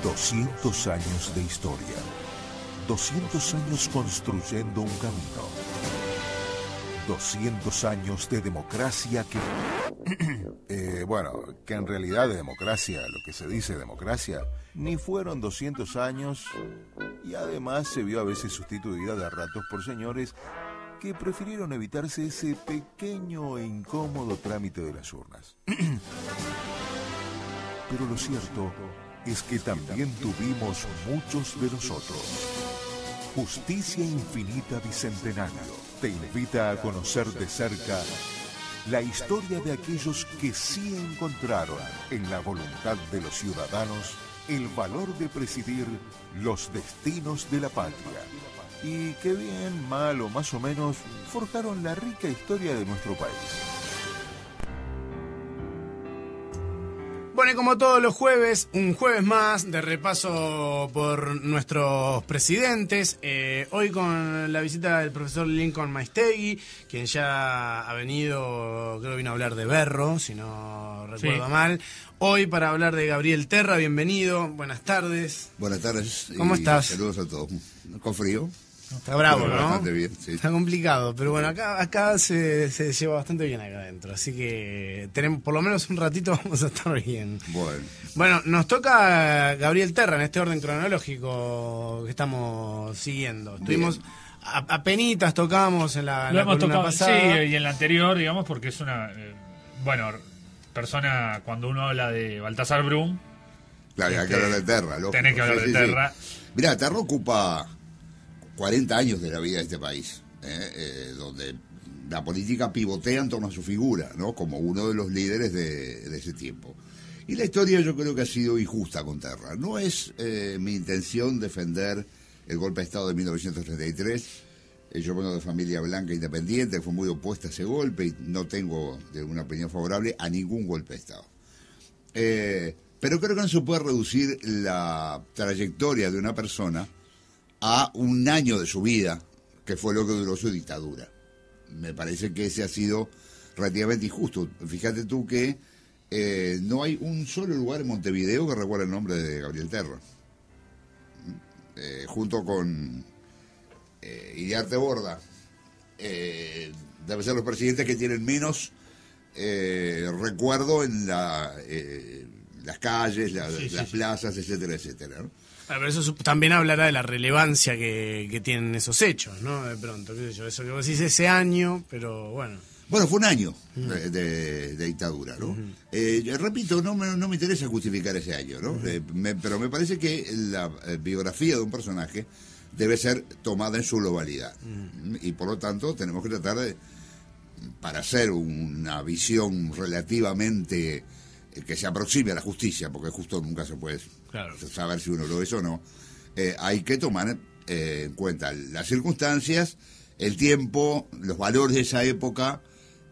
200 años de historia. 200 años construyendo un camino. 200 años de democracia que... que en realidad de democracia, lo que se dice democracia, ni fueron 200 años y además se vio a veces sustituida de ratos por señores que prefirieron evitarse ese pequeño e incómodo trámite de las urnas. Pero lo cierto es que también tuvimos muchos de nosotros. Justicia Infinita Bicentenario te invita a conocer de cerca la historia de aquellos que sí encontraron en la voluntad de los ciudadanos el valor de presidir los destinos de la patria y que bien, mal o más o menos forjaron la rica historia de nuestro país. Bueno, y como todos los jueves, un jueves más de repaso por nuestros presidentes. Hoy con la visita del profesor Lincoln Maistegui, quien ya ha venido, creo que vino a hablar de Berro, si no recuerdo mal. Hoy para hablar de Gabriel Terra, bienvenido, buenas tardes. Buenas tardes. ¿Cómo estás? Saludos a todos. Con frío. Está bravo, ¿no? Bastante bien, sí. Está complicado, pero bueno, acá se lleva bastante bien acá adentro, así que tenemos por lo menos un ratito vamos a estar bien. Bueno, nos toca Gabriel Terra en este orden cronológico que estamos siguiendo. Estuvimos apenitas tocamos en la columna pasada. Sí, y en la anterior, digamos, porque es una persona, cuando uno habla de Baltasar Brum, claro, hay que hablar de Terra, lógico. Tenés que hablar de Terra. Sí. Mirá, Terra ocupa 40 años de la vida de este país, donde la política pivotea en torno a su figura, ¿no? Como uno de los líderes de ese tiempo. Y la historia yo creo que ha sido injusta con Terra. No es mi intención defender el golpe de Estado de 1933. Yo vengo de familia blanca independiente, fue muy opuesta a ese golpe y no tengo una opinión favorable a ningún golpe de Estado. Pero creo que no se puede reducir la trayectoria de una persona a un año de su vida, que fue lo que duró su dictadura. Me parece que ese ha sido relativamente injusto. Fíjate tú que no hay un solo lugar en Montevideo que recuerde el nombre de Gabriel Terra. Junto con Iriarte Borda, deben ser los presidentes que tienen menos recuerdo en las calles, las plazas, etcétera, etcétera, ¿no? Pero eso también hablará de la relevancia que tienen esos hechos, ¿no? De pronto, qué sé yo, eso que vos decís ese año, pero bueno. Bueno, fue un año de dictadura, ¿no? Repito, no me interesa justificar ese año, ¿no? Pero me parece que la biografía de un personaje debe ser tomada en su globalidad. Y por lo tanto tenemos que tratar de, para hacer una visión relativamente que se aproxime a la justicia, porque justo nunca se puede saber si uno lo es o no, hay que tomar en cuenta las circunstancias, el tiempo, los valores de esa época,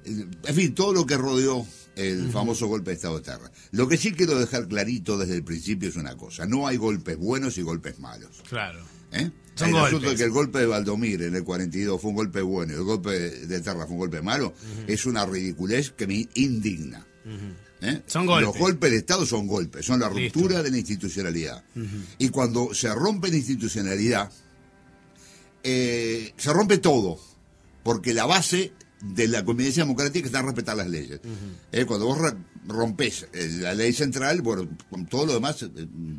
en fin, todo lo que rodeó el famoso golpe de Estado de Terra. Lo que sí quiero dejar clarito desde el principio es una cosa: no hay golpes buenos y golpes malos. Claro. Son el asunto de que el golpe de Valdomir en el 42 fue un golpe bueno y el golpe de Terra fue un golpe malo, es una ridiculez que me indigna. Son golpes. Los golpes de Estado son golpes, son la ruptura de la institucionalidad. Y cuando se rompe la institucionalidad, se rompe todo, porque la base de la convivencia democrática está en respetar las leyes. Cuando vos rompés la ley central, bueno, con todo lo demás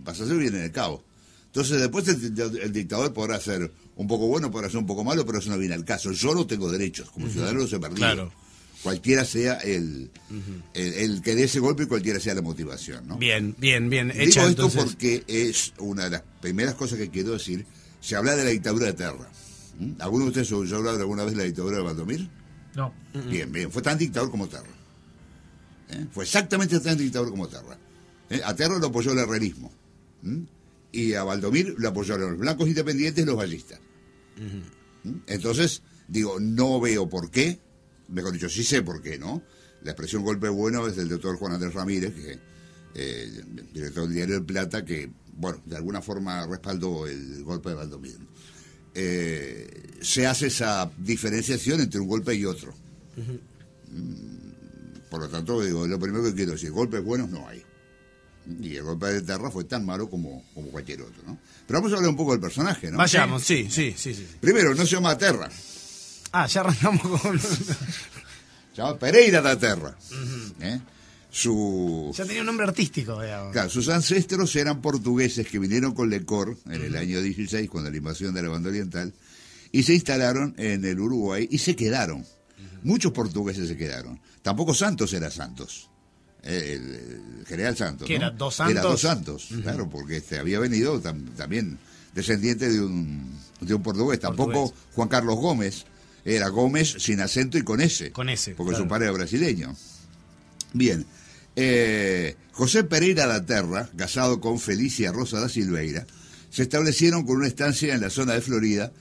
pasa a ser bien en el caos. Entonces después el dictador podrá ser un poco bueno, podrá ser un poco malo, pero eso no viene al caso. Yo no tengo derechos, como ciudadano los he perdido. Claro. Cualquiera sea el que dé ese golpe y cualquiera sea la motivación, ¿no? Bien. Digo esto entonces, porque es una de las primeras cosas que quiero decir. Se habla de la dictadura de Terra. ¿Alguno de ustedes oyó hablar alguna vez de la dictadura de Valdomir? No. Bien. Fue tan dictador como Terra. Fue exactamente tan dictador como Terra. A Terra lo apoyó el herrerismo. Y a Valdomir lo apoyaron los blancos independientes y los ballistas. Entonces, digo, no veo por qué. Mejor dicho, sí sé por qué, ¿no? La expresión golpe bueno es del doctor Juan Andrés Ramírez, que director del diario El Plata, que, bueno, de alguna forma respaldó el golpe de Valdomir. Se hace esa diferenciación entre un golpe y otro. Por lo tanto, digo, lo primero que quiero decir, golpes buenos no hay. Y el golpe de Terra fue tan malo como cualquier otro, ¿no? Pero vamos a hablar un poco del personaje, ¿no? Vayamos, sí. Primero, no se llama Terra, Ya arrancamos con... se llama Pereira da Terra. ¿Eh? Ya tenía un nombre artístico, digamos. Claro, sus ancestros eran portugueses que vinieron con Lecor en el año 16, cuando la invasión de la banda oriental, y se instalaron en el Uruguay y se quedaron. Muchos portugueses se quedaron. Tampoco Santos era Santos. El general Santos. ¿Qué ¿no? era? ¿Dos Santos? Era Dos Santos, claro, porque había venido también descendiente de un portugués. Tampoco Juan Carlos Gómez. Era Gómez sin acento y con S. Con S, porque claro. su padre era brasileño. Bien. José Pereira da Terra, casado con Felicia Rosa da Silveira, se establecieron con una estancia en la zona de Florida,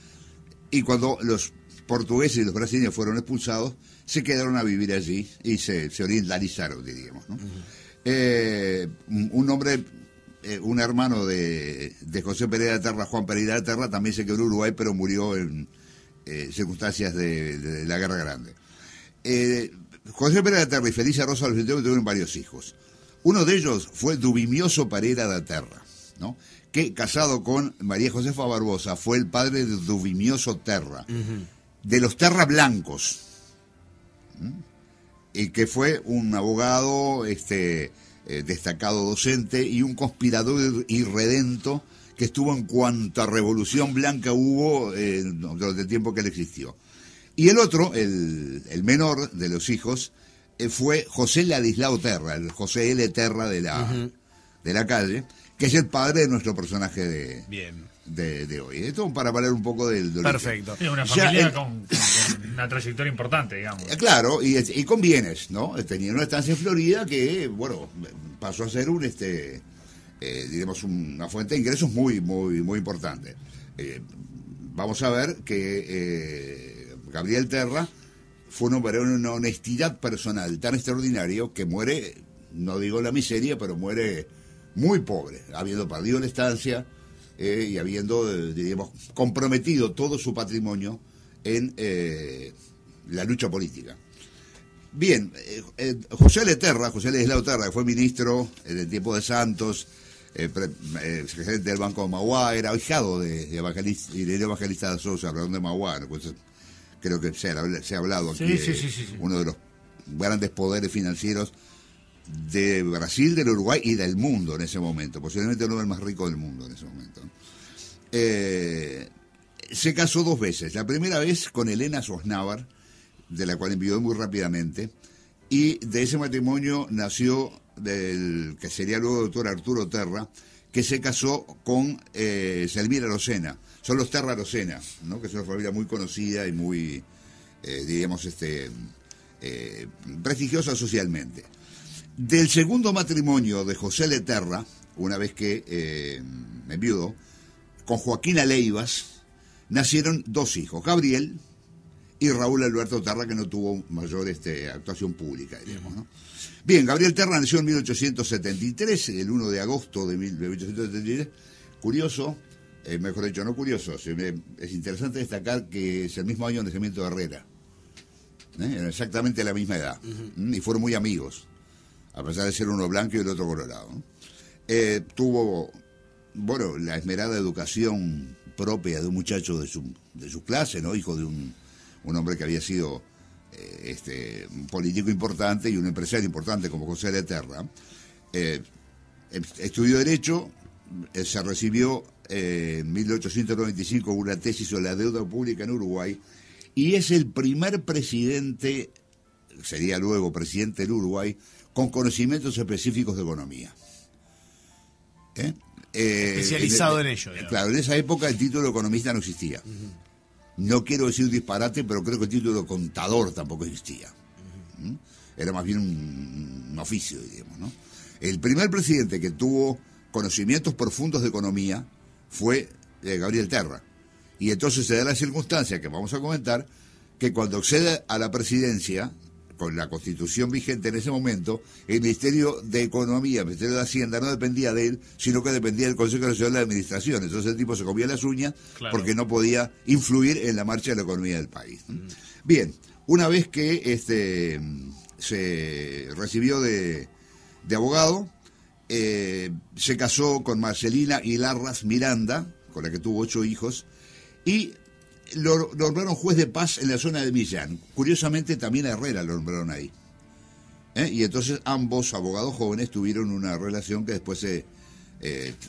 y cuando los portugueses y los brasileños fueron expulsados, se quedaron a vivir allí y se orientalizaron, diríamos, ¿no? Un hombre, un hermano de José Pereira da Terra, Juan Pereira da Terra, también se quedó en Uruguay, pero murió en circunstancias de la Guerra Grande. José Pereira da Terra y Felicia Rosa da Silveira tuvieron varios hijos. Uno de ellos fue Duvimioso Pereira da Terra, ¿no? Que, casado con María Josefa Barbosa, fue el padre de Duvimioso Terra, de los Terra Blancos, y que fue un abogado destacado docente y un conspirador irredento que estuvo en cuanta revolución blanca hubo durante el tiempo que él existió. Y el otro, el menor de los hijos, fue José Ladislao Terra, el José L. Terra de la calle, que es el padre de nuestro personaje de hoy. Esto para hablar un poco del Perfecto. Sí, una familia con una trayectoria importante, digamos. Claro, y con bienes, ¿no? Tenía una estancia en Florida que, bueno, pasó a ser diremos, una fuente de ingresos muy, muy, muy importante. Vamos a ver que Gabriel Terra fue un hombre de una honestidad personal tan extraordinario que muere, no digo la miseria, pero muere muy pobre, habiendo perdido la estancia y habiendo, diríamos, comprometido todo su patrimonio en la lucha política. Bien, José Ladislao Terra, que fue ministro en el tiempo de Santos, secretario del Banco de Mauá, era ahijado de Ireneo Evangelista da Sousa, Radón de Mauá, pues, creo que se ha hablado aquí, sí. Uno de los grandes poderes financieros de Brasil, del Uruguay y del mundo en ese momento, posiblemente el hombre más rico del mundo en ese momento. Se casó 2 veces, la primera vez con Elena Sosnávar, de la cual envió muy rápidamente, y de ese matrimonio nació del que sería luego el doctor Arturo Terra, que se casó con Selmira Rosena. Son los Terra Rosena, ¿no? Que es una familia muy conocida y muy, diríamos, prestigiosa socialmente. Del segundo matrimonio de José L. Terra, una vez que enviudó, con Joaquina Leivas, nacieron 2 hijos, Gabriel y Raúl Alberto Terra, que no tuvo mayor actuación pública, diríamos, ¿no? Bien, Gabriel Terra nació en 1873, el 1 de agosto de 1873. Curioso, mejor dicho, no curioso, es interesante destacar que es el mismo año de nacimiento de Herrera. Eran exactamente la misma edad, y fueron muy amigos, a pesar de ser uno blanco y el otro colorado, ¿no? Tuvo, bueno, la esmerada educación propia de un muchacho de su clase, ¿no? Hijo de un hombre que había sido un político importante y un empresario importante como José L. Terra. Estudió Derecho, se recibió en 1895 una tesis sobre la deuda pública en Uruguay, y es el primer presidente, sería luego presidente del Uruguay, con conocimientos específicos de economía. Especializado en ello. Claro, en esa época el título de economista no existía. No quiero decir un disparate, pero creo que el título de contador tampoco existía. Era más bien un oficio, digamos, ¿no? El primer presidente que tuvo conocimientos profundos de economía fue Gabriel Terra. Y entonces se da la circunstancia que vamos a comentar, que cuando accede a la presidencia, con la Constitución vigente en ese momento, el Ministerio de Economía, el Ministerio de Hacienda no dependía de él, sino que dependía del Consejo Nacional de Administración. Entonces el tipo se comía las uñas, claro, porque no podía influir en la marcha de la economía del país. Bien, una vez que se recibió de abogado, se casó con Marcelina Ilarraz Miranda, con la que tuvo 8 hijos, y lo nombraron juez de paz en la zona de Millán. Curiosamente también a Herrera lo nombraron ahí. Y entonces ambos abogados jóvenes tuvieron una relación que después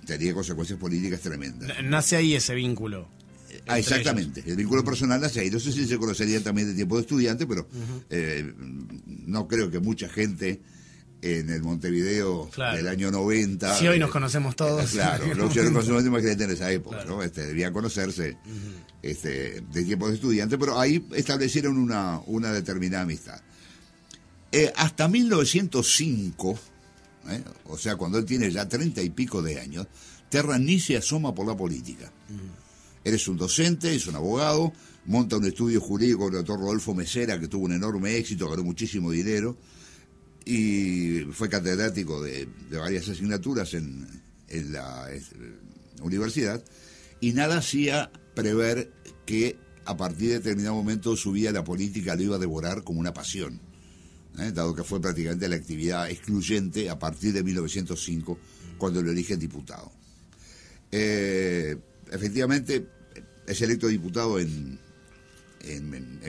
tenía consecuencias políticas tremendas. Nace ahí ese vínculo. Exactamente, el vínculo personal nace ahí. No sé si se conocerían también de tiempo de estudiante, pero no creo que mucha gente en el Montevideo del año 90... Si hoy nos conocemos todos. Claro, los que nos conocemos, imagínate en esa época, claro, ¿no? Debían conocerse de tiempo de estudiante, pero ahí establecieron una determinada amistad. Hasta 1905, o sea, cuando él tiene ya 30 y pico de años, Terra ni se asoma por la política. Él es un docente, es un abogado, monta un estudio jurídico con el doctor Rodolfo Mesera, que tuvo un enorme éxito, ganó muchísimo dinero, y fue catedrático de varias asignaturas en la universidad, y nada hacía prever que a partir de determinado momento su vida en la política lo iba a devorar como una pasión, dado que fue prácticamente la actividad excluyente a partir de 1905, cuando lo eligen diputado. Efectivamente, es electo diputado en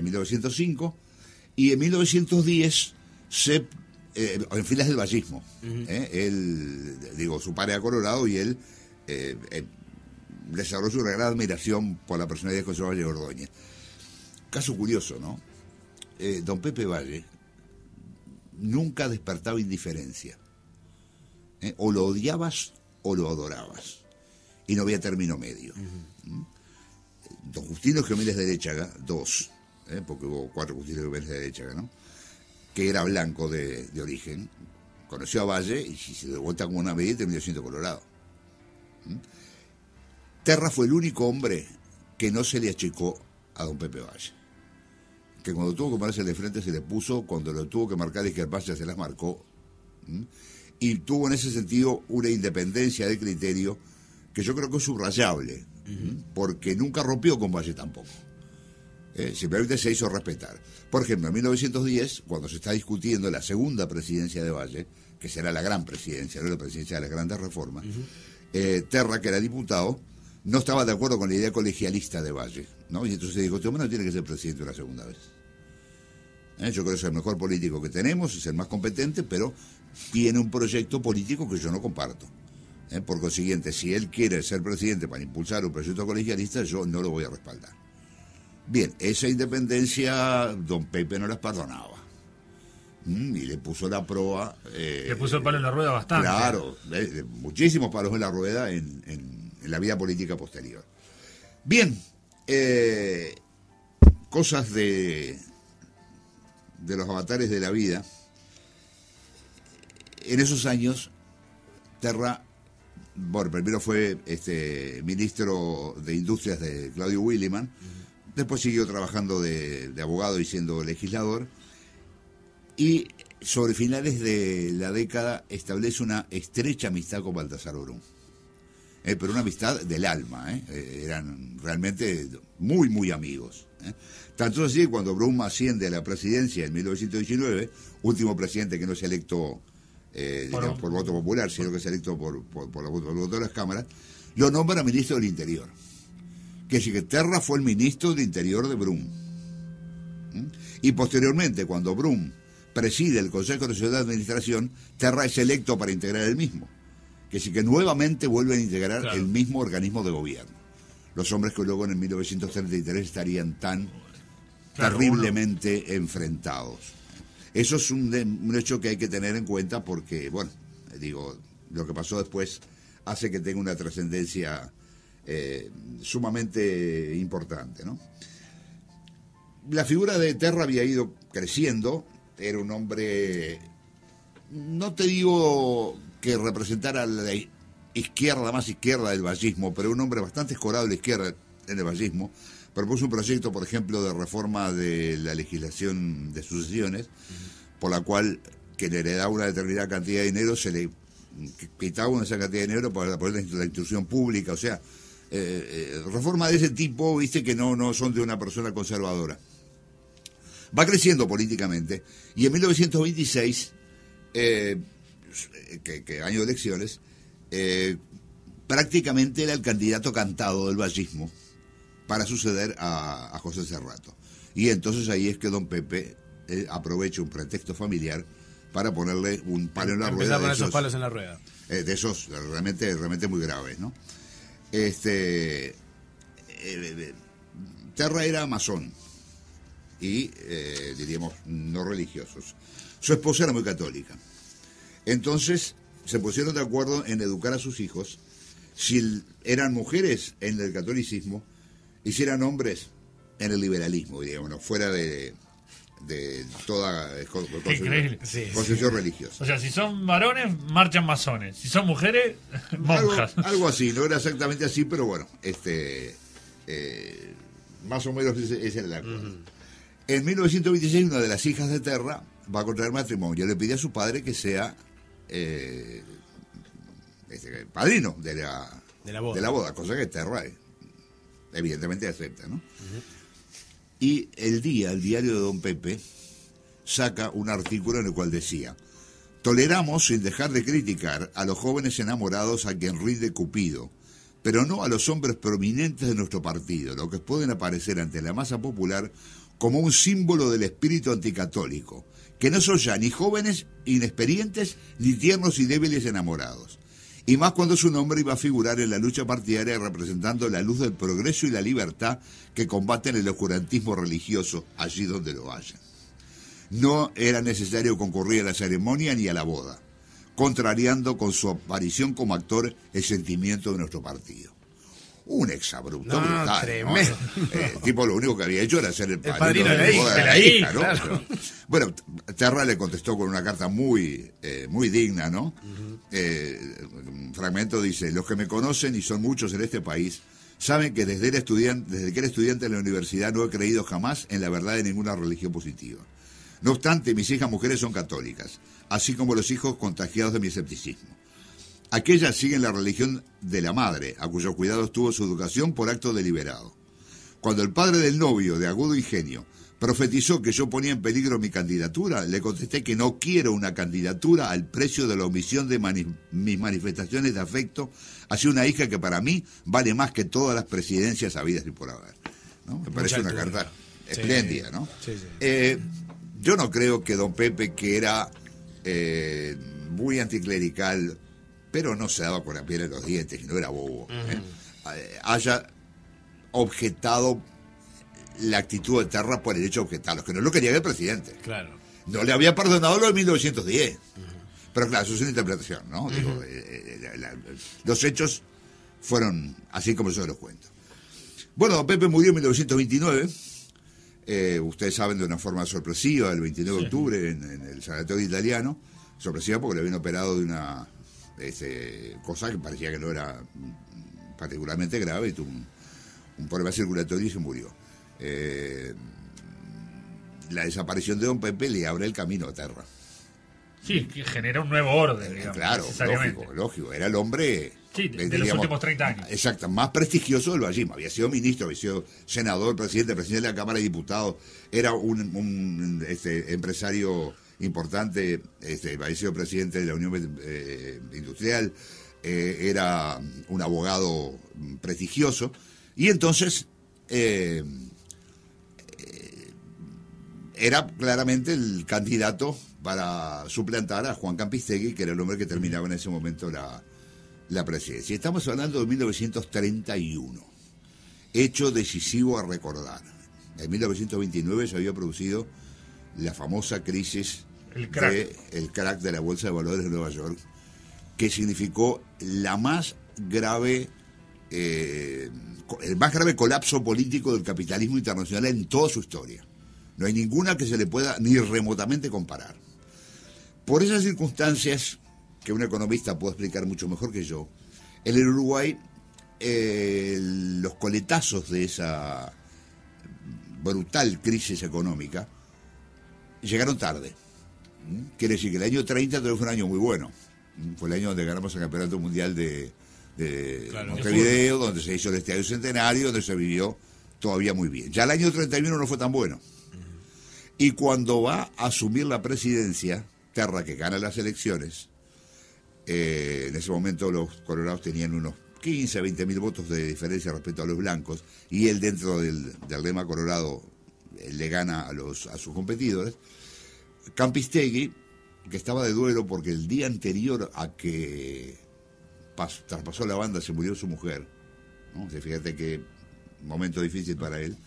1905, y en 1910 en filas del vallismo. Él, su padre era colorado, y él desarrolló una gran admiración por la personalidad de José Valle Ordóñez. Caso curioso, ¿no? Don Pepe Valle nunca despertaba indiferencia. O lo odiabas o lo adorabas. Y no había término medio. Don Justino Jiménez de Léchaga, 2, porque hubo 4 Justinos Jiménez de Léchaga, ¿no? Que era blanco de origen, conoció a Valle y se dio vuelta como una medida y terminó siendo colorado. Terra fue el único hombre que no se le achicó a don Pepe Valle. Que cuando tuvo que ponerse de frente se le puso, cuando lo tuvo que marcar izquierda se las marcó. Y tuvo en ese sentido una independencia de criterio que yo creo que es subrayable, porque nunca rompió con Valle tampoco. Simplemente se hizo respetar. Por ejemplo, en 1910, cuando se está discutiendo la segunda presidencia de Valle, que será la gran presidencia, no la presidencia de las grandes reformas, Terra, que era diputado, no estaba de acuerdo con la idea colegialista de Valle, ¿no? Y entonces dijo, este hombre no tiene que ser presidente una segunda vez. Yo creo que es el mejor político que tenemos, es el más competente, pero tiene un proyecto político que yo no comparto. Por consiguiente, si él quiere ser presidente para impulsar un proyecto colegialista, yo no lo voy a respaldar. Bien, esa independencia don Pepe no las perdonaba. Y le puso la proa. Le puso el palo en la rueda bastante. Claro, muchísimos palos en la rueda en la vida política posterior. Bien, cosas de los avatares de la vida. En esos años, Terra, bueno, primero fue ministro de Industrias de Claudio Williman, después siguió trabajando de abogado y siendo legislador, y sobre finales de la década establece una estrecha amistad con Baltasar Brum. Pero una amistad del alma, eran realmente muy, muy amigos. Tanto así que cuando Brum asciende a la presidencia en 1919, último presidente que no se electo por voto popular, sino que se electo por el voto de las cámaras, lo nombra ministro del Interior. Que es que Terra fue el ministro del Interior de Brum. Y posteriormente, cuando Brum preside el Consejo Nacional de Administración, Terra es electo para integrar el mismo. Que sí que nuevamente vuelven a integrar el mismo organismo de gobierno. Los hombres que luego en 1933 estarían tan terriblemente enfrentados. Eso es un hecho que hay que tener en cuenta porque, bueno, lo que pasó después hace que tenga una trascendencia sumamente importante, ¿no? La figura de Terra había ido creciendo, era un hombre, no te digo que representara la izquierda más izquierda del vallismo, pero un hombre bastante escorado de la izquierda en el vallismo. Propuso un proyecto, por ejemplo, de reforma de la legislación de sucesiones, por la cual que le heredaba una determinada cantidad de dinero, se le quitaba esa cantidad de dinero para poner la instrucción pública, o sea, reforma de ese tipo, viste, que no son de una persona conservadora. Va creciendo políticamente, y en 1926 que año de elecciones, prácticamente era el candidato cantado del vallismo para suceder a José Cerrato. Y entonces ahí es que don Pepe aprovecha un pretexto familiar para ponerle un palo en la rueda. Empezar a poner esos palos en la rueda. De esos realmente muy graves, ¿no? Terra era masón y, diríamos, no religiosos. Su esposa era muy católica. Entonces se pusieron de acuerdo en educar a sus hijos, si eran mujeres en el catolicismo y si eran hombres en el liberalismo, diríamos, fuera de toda concepción religiosa. O sea, si son varones, marchan masones. Si son mujeres, monjas. Algo así, no era exactamente así, pero bueno, más o menos ese era el acuerdo. En 1926, una de las hijas de Terra va a contraer matrimonio. Le pide a su padre que sea padrino de la boda, cosa que Terra evidentemente acepta, ¿no? Y el diario de don Pepe saca un artículo en el cual decía: toleramos sin dejar de criticar a los jóvenes enamorados a quien rinde Cupido, pero no a los hombres prominentes de nuestro partido, los que pueden aparecer ante la masa popular como un símbolo del espíritu anticatólico, que no son ya ni jóvenes inexperientes ni tiernos y débiles enamorados. Y más cuando su nombre iba a figurar en la lucha partidaria representando la luz del progreso y la libertad que combaten el oscurantismo religioso allí donde lo haya. No era necesario concurrir a la ceremonia ni a la boda, contrariando con su aparición como actor el sentimiento de nuestro partido. Un exabrupto brutal. Tremendo. El tipo lo único que había hecho era ser el padrino de la hija, ¿no? Claro. Bueno, Terra le contestó con una carta muy digna, ¿no? Un fragmento dice: los que me conocen, y son muchos en este país, saben que desde que era estudiante en la universidad no he creído jamás en la verdad de ninguna religión positiva. No obstante, mis hijas mujeres son católicas, así como los hijos contagiados de mi escepticismo. Aquellas siguen la religión de la madre, a cuyo cuidado estuvo su educación por acto deliberado. Cuando el padre del novio, de agudo ingenio, profetizó que yo ponía en peligro mi candidatura, le contesté que no quiero una candidatura al precio de la omisión de mis manifestaciones de afecto hacia una hija que para mí vale más que todas las presidencias habidas y por haber, ¿no? Me parece una carta espléndida, ¿no? Sí, sí. Yo no creo que don Pepe, que era muy anticlerical, pero no se daba con la piel en los dientes, y no era bobo, haya objetado la actitud de Terra por el hecho de objetarlos, que no lo quería ver presidente. Claro. No le había perdonado lo de 1910. Pero claro, eso es una interpretación, ¿no? Digo, los hechos fueron así como yo los cuento. Bueno, don Pepe murió en 1929. Ustedes saben, de una forma sorpresiva, el 29 de octubre en el Sanatorio Italiano. Sorpresiva porque le habían operado de una cosa que parecía que no era particularmente grave, y tuvo un problema circulatorio y se murió. La desaparición de don Pepe le abre el camino a Terra. Sí, que genera un nuevo orden, digamos. Claro, lógico. Era el hombre... Sí, de los últimos 30 años. Exacto, más prestigioso del vallismo. Había sido ministro, había sido senador, presidente de la Cámara de Diputados. Era un empresario importante, había sido presidente de la Unión Industrial, era un abogado prestigioso. Y entonces... era claramente el candidato para suplantar a Juan Campistegui, que era el hombre que terminaba en ese momento la presidencia. Estamos hablando de 1931, hecho decisivo a recordar. En 1929 se había producido la famosa crisis el crack de la Bolsa de Valores de Nueva York, que significó la más grave... el más grave colapso político del capitalismo internacional en toda su historia. No hay ninguna que se le pueda ni remotamente comparar. Por esas circunstancias, que un economista puede explicar mucho mejor que yo, en el Uruguay los coletazos de esa brutal crisis económica llegaron tarde. Quiere decir que el año 30 todavía fue un año muy bueno. Fue el año donde ganamos el Campeonato Mundial de Montevideo, donde se hizo el Estadio Centenario, donde se vivió todavía muy bien. Ya el año 31 no fue tan bueno. Y cuando va a asumir la presidencia, Terra, que gana las elecciones, En ese momento los colorados tenían unos 15 a 20 mil votos de diferencia respecto a los blancos, y él, dentro del lema colorado, le gana a sus competidores. Campistegui, que estaba de duelo porque el día anterior a que traspasó la banda se murió su mujer, ¿no? O sea, fíjate qué momento difícil para él.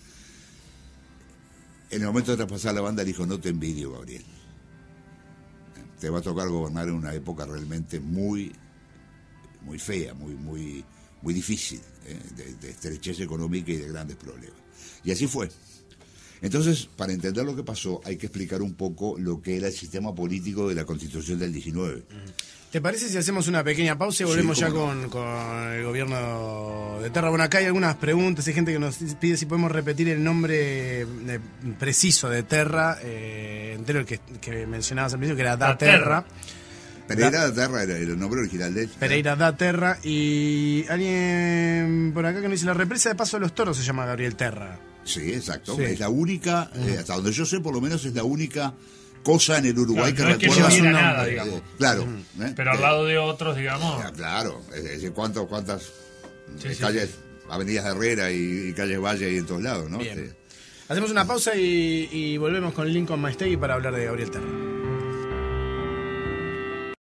En el momento de traspasar la banda dijo: no te envidio, Gabriel. Te va a tocar gobernar en una época realmente muy fea, muy difícil, de estrechez económica y de grandes problemas. Y así fue. Entonces, para entender lo que pasó, hay que explicar un poco lo que era el sistema político de la Constitución del 19. ¿Te parece si hacemos una pequeña pausa y volvemos ya con el gobierno de Terra? Bueno, acá hay algunas preguntas, hay gente que nos pide si podemos repetir el nombre preciso de Terra, entero el que mencionabas al principio, que era Da Terra. Pereira da Terra era el nombre original de él. Pereira da Terra. Y alguien por acá que nos dice: la represa de Paso de los Toros se llama Gabriel Terra. Sí, exacto. Sí. Es la única, hasta donde yo sé, por lo menos es la única cosa en el Uruguay Claro, que no es recuerda que su lleve a nombre. nada, digamos. Claro. Pero al lado de otros, digamos. Claro. Es decir, cuántas Sí, calles, sí. avenidas Herrera y calles Valle y en todos lados, ¿no? Bien. Hacemos una pausa y volvemos con Lincoln Maistegui para hablar de Gabriel Terra.